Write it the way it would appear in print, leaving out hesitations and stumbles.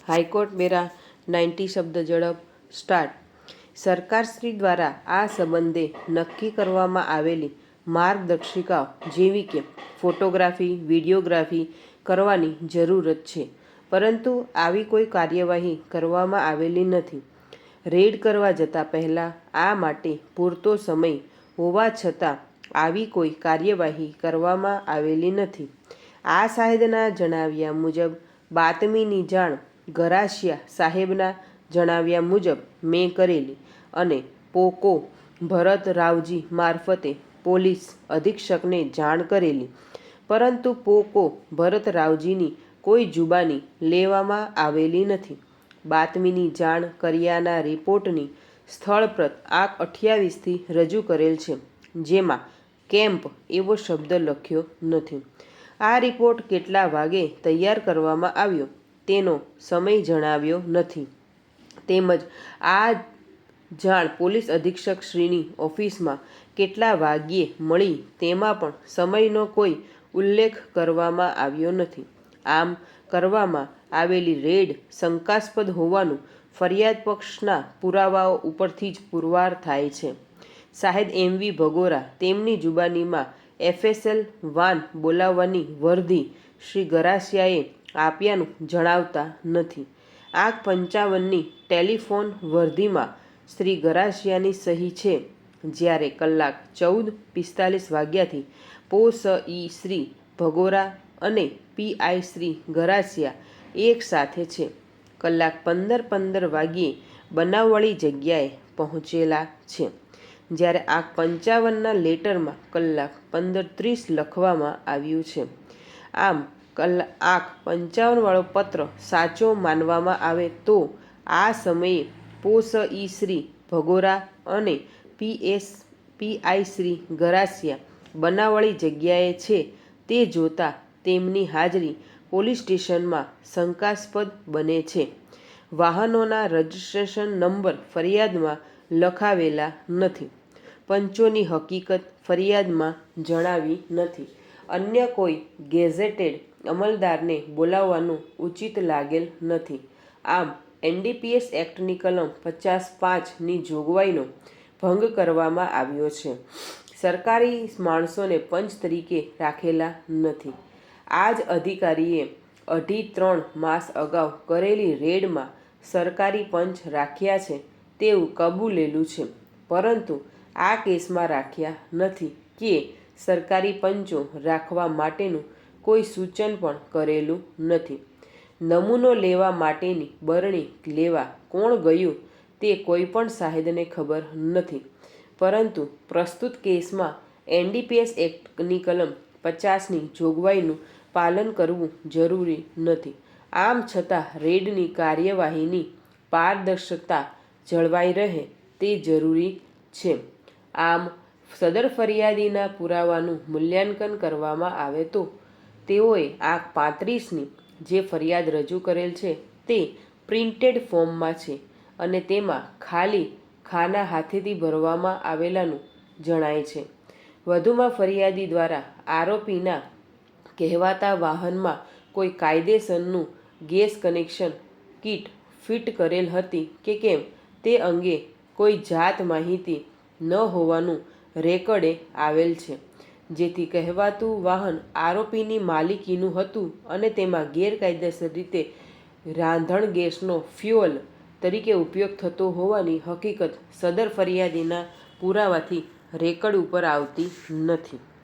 High court બેરા 90 શબ્દ ઝડપ start. સરકારશ્રી દ્વારા આ સંબંધે નક્કી કરવામાં આવેલી માર્ગદર્શિકાઓ જેવી કે ફોટોગ્રાફી, વિડીયોગ્રાફી કરવાની જરૂરત છે, પરંતુ આવી કોઈ કાર્યવાહી કરવામાં આવેલી નથી. રેડ કરવા જતાં પહેલાં આ માટે પૂરતો સમય હોવા છતાં આવી કોઈ કાર્યવાહી કરવામાં આવેલી નથી. આ સાહેદના જણાવ્યા મુજબ બાતમીની જાણ ગરાસિયા સાહેબના જણાવ્યા મુજબ મેં કરેલી અને પોકો ભરત રાવજી મારફતે પોલીસ અધિક્ષકને જાણ કરેલી, પરંતુ પોકો ભરત રાવજીની કોઈ જુબાની લેવામાં આવેલી નથી. બાતમીની જાણ કર્યાના રિપોર્ટની સ્થળપ્રત આંક 28થી રજૂ કરેલ છે, જેમાં કેમ્પ એવો શબ્દ લખ્યો નથી. આ રિપોર્ટ કેટલા વાગે તૈયાર કરવામાં આવ્યો તેનો સમય જણાવ્યો નથી, તેમજ આ જાણ પોલીસ અધિક્ષક શ્રીની ઓફિસમાં કેટલા વાગ્યે મળી તેમાં પણ સમયનો કોઈ ઉલ્લેખ કરવામાં આવ્યો નથી. આમ કરવામાં આવેલી રેડ શંકાસ્પદ હોવાનું ફરિયાદ પક્ષના પુરાવાઓ ઉપરથી જ પુરવાર થાય છે. સાહેદ એમ.વી. ભગોરા તેમની જુબાનીમાં FSL વાન બોલાવવાની વર્ધી શ્રી ગરાસિયાએ આપ્યાનું જણાવતા નથી. આંક 55ની ટેલિફોન વર્ધીમાં શ્રી ગરાસિયાની સહી છે, જ્યારે કલાક 14:45 વાગ્યાથી પો.સ.ઈ. શ્રી ભગોરા અને પી.આઈ. શ્રી ગરાસિયા એક સાથે છે. કલાક 15:15 વાગ્યે બનાવવાળી જગ્યાએ પહોંચેલા છે, જ્યારે આંક 55ના લેટરમાં કલાક 15:30 લખવામાં આવ્યું છે. આમ આંક 55 વાળો પત્ર સાચો માનવામાં આવે તો આ સમયે પો.સ.ઈ. શ્રી ભગોરા અને પી.આઈ. શ્રી ગરાસિયા બનાવવાળી જગ્યાએ છે તે જોતાં તેમની હાજરી પોલીસ સ્ટેશનમાં શંકાસ્પદ બને છે. વાહનોના રજીસ્ટ્રેશન નંબર ફરિયાદમાં લખાવેલા નથી. પંચોની હકીકત ફરિયાદમાં જણાવી નથી. અન્ય કોઈ ગેઝેટેડ અમલદારને બોલાવવાનું ઉચિત લાગેલ નથી. આમ NDPS એક્ટની કલમ 50(5)ની જોગવાઈનો ભંગ કરવામાં આવ્યો છે. સરકારી માણસોને પંચ તરીકે રાખેલા નથી. આ જ અધિકારીએ 2.5-3 માસ અગાઉ કરેલી રેડમાં સરકારી પંચ રાખ્યા છે તેવું કબૂલેલું છે, પરંતુ આ કેસમાં રાખ્યા નથી કે સરકારી પંચો રાખવા માટેનું કોઈ સૂચન પણ કરેલું નથી. નમૂનો લેવા માટેની બરણી લેવા કોણ ગયું તે કોઈ પણ સાહેદને ખબર નથી, પરંતુ પ્રસ્તુત કેસમાં NDPS એક્ટની કલમ 50ની જોગવાઈનું પાલન કરવું જરૂરી નથી. આમ છતાં રેડની કાર્યવાહીની પારદર્શકતા જળવાઈ રહે તે જરૂરી છે. આમ સદર ફરિયાદીના પુરાવાનું મૂલ્યાંકન કરવામાં આવે તો તેઓએ આંક 35ની જે ફરિયાદ રજૂ કરેલ છે તે પ્રિન્ટેડ ફોર્મમાં છે અને તેમાં ખાલી ખાના હાથેથી ભરવામાં આવેલાનું જણાય છે. વધુમાં ફરિયાદી દ્વારા આરોપીના કહેવાતા વાહનમાં કોઈ કાયદેસરનું ગેસ કનેક્શન કીટ ફિટ કરેલ હતી કે કેમ તે અંગે કોઈ જાત માહિતી ન હોવાનું રેકર્ડે આવેલ છે, જેથી કહેવાતું વાહન આરોપીની માલિકીનું હતું અને તેમાં ગેરકાયદેસર રીતે રાંધણ ગેસનો ફ્યુઅલ તરીકે ઉપયોગ થતો હોવાની હકીકત સદર ફરિયાદીના પુરાવાથી રેકર્ડ ઉપર આવતી નથી.